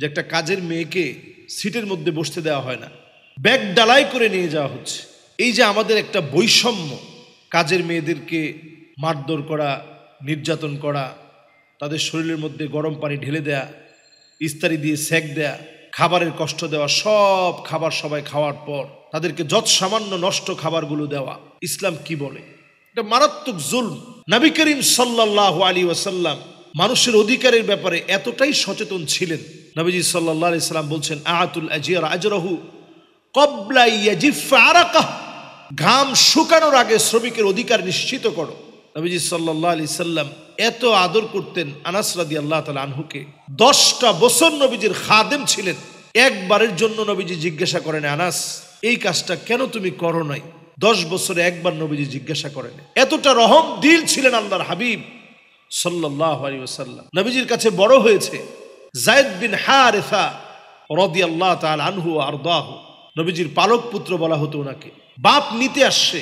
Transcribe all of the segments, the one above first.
যে একটা কাজের মেয়েকে সিটের মধ্যে বসতে দেওয়া হয় না, ব্যাগ ডালাই করে নিয়ে যাওয়া হচ্ছে। এই যে আমাদের একটা বৈষম্য, কাজের মেয়েদেরকে মারধর করা, নির্যাতন করা, তাদের শরীরের মধ্যে গরম পানি ঢেলে দেয়া, ইস্তারি দিয়ে সেক দেয়া, খাবারের কষ্ট দেওয়া, সব খাবার সবাই খাওয়ার পর তাদেরকে যত সামান্য নষ্ট খাবারগুলো দেওয়া, ইসলাম কি বলে? এটা মারাত্মক জুলম। নবী করিম সাল্লাল্লাহু আলাইহি ওয়াসাল্লাম মানুষের অধিকারের ব্যাপারে এতটাই সচেতন ছিলেন। নবীজি সাল্লাল্লাহু আলাইহি সাল্লাম বলছেন, আতুল আজির আজরাহু ক্বাবলা ইয়াজিফা আরাকাহ, ঘাম শুকানোর আগে শ্রমিকের অধিকার নিশ্চিত করো। নবীজি সাল্লাল্লাহু আলাইহি সাল্লাম এত আদর করতেন আনাস রাদিয়াল্লাহু তাআলা আনহুকে। 10টা বছর নবীজির খাদেম ছিলেন। একবারের জন্য নবীজি জিজ্ঞাসা করেন, আনাস এই কাজটা কেন তুমি করো নাই? 10 বছরে একবার নবীজি জিজ্ঞাসা করেন। এতটা রহম দিল ছিলেন আল্লাহর হাবিব সাল্লাল্লাহু আলাইহি ওয়াসাল্লাম। নবীজির কাছে বড় হয়েছে যায়েদ বিন হারিসা রাদিয়াল্লাহু তাআলা আনহু ওয়া আরদাহু। নবীজির পালক পুত্র বলা হতো ওনাকে। বাপ নিতে আসছে,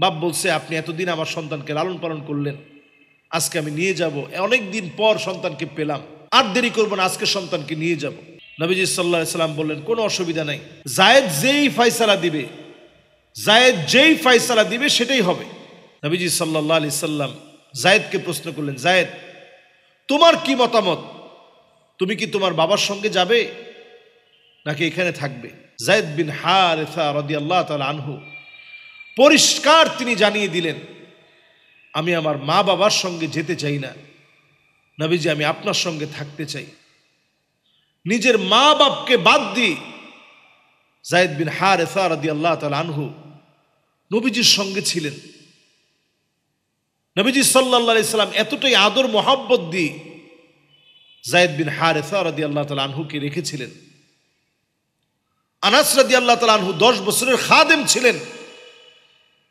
বাপ বলছে, আপনি এতদিন আমার সন্তানকে লালন পালন করলেন, আজকে আমি নিয়ে যাব, অনেক দিন পর সন্তানকে পেলাম, আর দেরি করবো না, আজকে সন্তানকে নিয়ে যাব। নবীজি সাল্লাল্লাহু আলাইহি সাল্লাম বললেন, কোনো অসুবিধা নাই, যায়েদ যেই ফয়সালা দিবে, যায়েদ যেই ফয়সালা দিবে সেটাই হবে। নবীজি সাল্লাল্লাহু আলাইহি সাল্লাম যায়েদকে প্রশ্ন করলেন, যায়েদ তোমার কি মতামত? তুমি কি তোমার বাবার সঙ্গে যাবে নাকি এখানে থাকবে? যায়েদ বিন হারিসা রাদিয়াল্লাহু তাআলা আনহু পরিষ্কার তিনি জানিয়ে দিলেন, আমি আমার মা বাবার সঙ্গে যেতে চাই না নবীজি, আমি আপনার সঙ্গে থাকতে চাই। নিজের মা বাপকে বাদ দিয়ে যায়েদ বিন হারিসা রাদিয়াল্লাহু তাআলা আনহু নবীজির সঙ্গে ছিলেন। নবীজি সাল্লাল্লাহু আলাইহি সাল্লাম এতটাই আদর মোহাব্বত দিয়ে যায়েদ বিন হারিসা রাদিয়াল্লাহু তাআলা আনহুকে রেখেছিলেন। আনাস রাদিয়াল্লাহু তাআলা আনহু 10 বছরের খাদেম ছিলেন।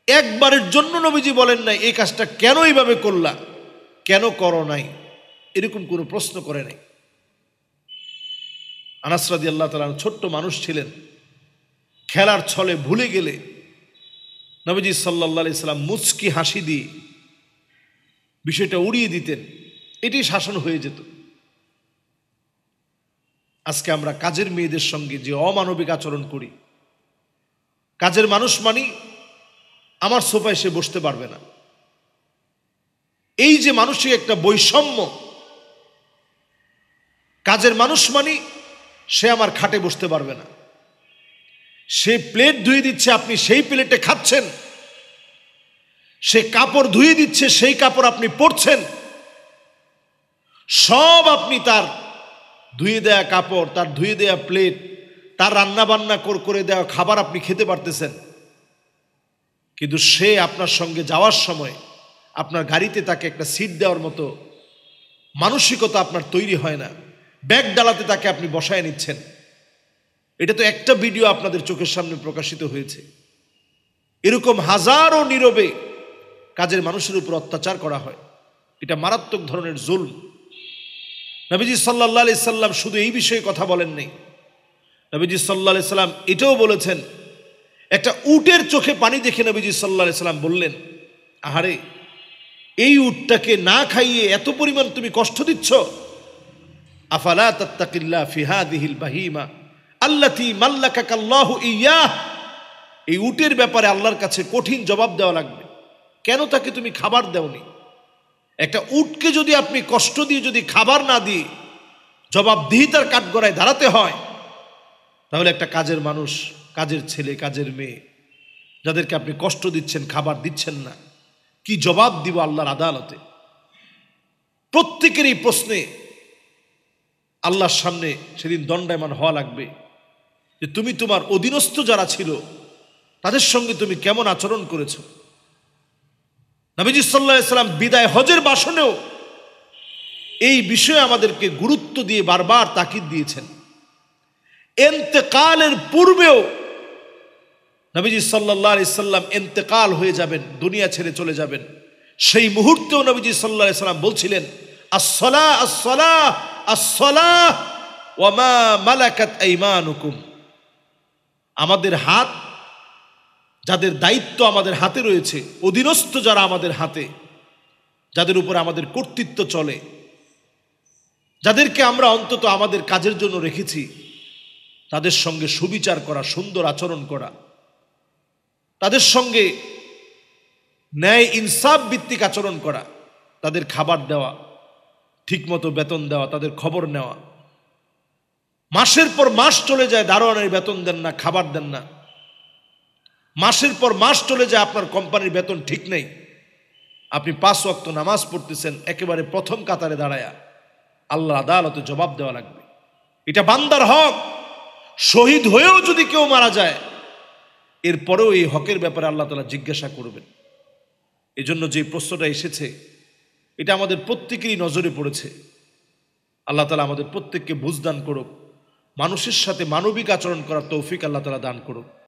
একবারের জন্য নবীজি বলেন নাই এই কাজটা কেন এইভাবে করলা, কেন করো নাই, এরকম কোনো প্রশ্ন করে নাই। আনাস রাদিয়াল্লাহু তাআলা ছোট্ট মানুষ ছিলেন, খেলার ছলে ভুলে গেলে নবীজি সাল্লাল্লাহু আলাইহি সাল্লাম মুচকি হাসি দিয়ে বিষয়টা উড়িয়ে দিতেন, এটি শাসন হয়ে যেত। আজকে আমরা কাজের মেয়েদের সঙ্গে যে অমানবিক আচরণ করি, কাজের মানুষ মানি আমার সোফায় সে বসতে পারবে না, এই যে মানসিক একটা বৈষম্য, কাজের মানুষ মানি সে আমার খাটে বসতে পারবে না, সে প্লেট ধুয়ে দিচ্ছে আপনি সেই প্লেটে খাচ্ছেন, সে কাপড় ধুয়ে দিচ্ছে সেই কাপড় আপনি পরছেন, সব আপনি তার ধুয়ে দেয়া কাপড়, তার ধুয়ে দেয়া প্লেট, তার রান্না বান্না করে দেওয়া খাবার আপনি খেতে পারতেছেন, কিন্তু সে আপনার সঙ্গে যাওয়ার সময় আপনার গাড়িতে তাকে একটা সিট দেওয়ার মতো মানসিকতা আপনার তৈরি হয় না, ব্যাগ ডালাতে তাকে আপনি বসায় নিচ্ছেন। এটা তো একটা ভিডিও আপনাদের চোখের সামনে প্রকাশিত হয়েছে। এরকম হাজারো নীরবে কাজের মানুষের উপর অত্যাচার করা হয়, এটা মারাত্মক ধরনের জুলম। নবীজি সাল্লাল্লাহু আলাইহি সাল্লাম শুধু এই বিষয়ে কথা বলেন নাই, নবীজি সাল্লাল্লাহু আলাইহি সাল্লাম এটাও বলেছেন, একটা উটের চোখে পানি দেখে নবীজি সাল্লাল্লাহু আলাইহি সাল্লাম বললেন, আহারে এই উটটাকে না খাইয়ে এত পরিমাণ তুমি কষ্ট দিচ্ছ, আফালা তাত্তাকিল্লাহ ফি হাদিহিল বাহিমা আল্লাতী মাল্লাকাকাল্লাহু ইয়াহ, এই উটের ব্যাপারে আল্লাহর কাছে কঠিন জবাব দেওয়া লাগবে, কেন তাকে তুমি খাবার দাওনি? একটা উটকে যদি আপনি কষ্ট দিয়ে যদি খাবার না দিয়ে জবাবদিহিতার কাঠগড়ায় দাঁড়াতে হয়, তাহলে একটা কাজের মানুষ, কাজের ছেলে, কাজের মেয়ে যাদেরকে আপনি কষ্ট দিচ্ছেন, খাবার দিচ্ছেন না, কি জবাব দিব আল্লাহর আদালতে? প্রত্যেকের এই প্রশ্নে আল্লাহর সামনে সেদিন দণ্ডায়মান হওয়া লাগবে যে তুমি তোমার অধীনস্থ যারা ছিল তাদের সঙ্গে তুমি কেমন আচরণ করেছো। নবীজি সাল্লাল্লাহু আলাইহি সাল্লাম বিদায় হজের ভাষণেও এই বিষয়ে আমাদেরকে গুরুত্ব দিয়ে বারবার তাকিদ দিয়েছেন। ইন্তেকালের পূর্বেও নবীজি সাল্লাল্লাহু আলাইহি সাল্লাম ইন্তেকাল হয়ে যাবেন, দুনিয়া ছেড়ে চলে যাবেন, সেই মুহূর্তেও নবীজি সাল্লাল্লাহু আলাইহি সাল্লাম বলছিলেন, আসসালাহ আসসালাহ আসসালাহ ওয়া মা মালাকাত আইমানুকুম, আমাদের হাত, যাদের দায়িত্ব আমাদের হাতে রয়েছে, অধীনস্থ যারা আমাদের হাতে, যাদের উপর আমাদের কর্তৃত্ব চলে, যাদেরকে আমরা অন্তত আমাদের কাজের জন্য রেখেছি, তাদের সঙ্গে সুবিচার করা, সুন্দর আচরণ করা, তাদের সঙ্গে ন্যায় ইনসাফ ভিত্তিক আচরণ করা, তাদের খাবার দেওয়া, ঠিকমতো বেতন দেওয়া, তাদের খবর নেওয়া। মাসের পর মাস চলে যায়, দারোয়ানের বেতন দেন না, খাবার দেন না। মাসের পর মাস চলে যায়, আপনার কোম্পানির বেতন ঠিক নেই। আপনি 5 ওয়াক্ত নামাজ পড়তেছেন একেবারে প্রথম কাতারে দাঁড়ায়া, আল্লাহ আদালতে জবাব দেওয়া লাগবে। এটা বান্দার হক। শহীদ হয়েও যদি কেউ মারা যায়, এরপরেও এই হকের ব্যাপারে আল্লাহ তাআলা জিজ্ঞাসা করবেন। এজন্য যে প্রশ্নটা এসেছে, এটা আমাদের প্রত্যেকেরই নজরে পড়েছে। আল্লাহ তাআলা আমাদের প্রত্যেককে বুঝদান করুক, মানুষের সাথে মানবিক আচরণ করার তৌফিক আল্লাহ তাআলা দান করুক।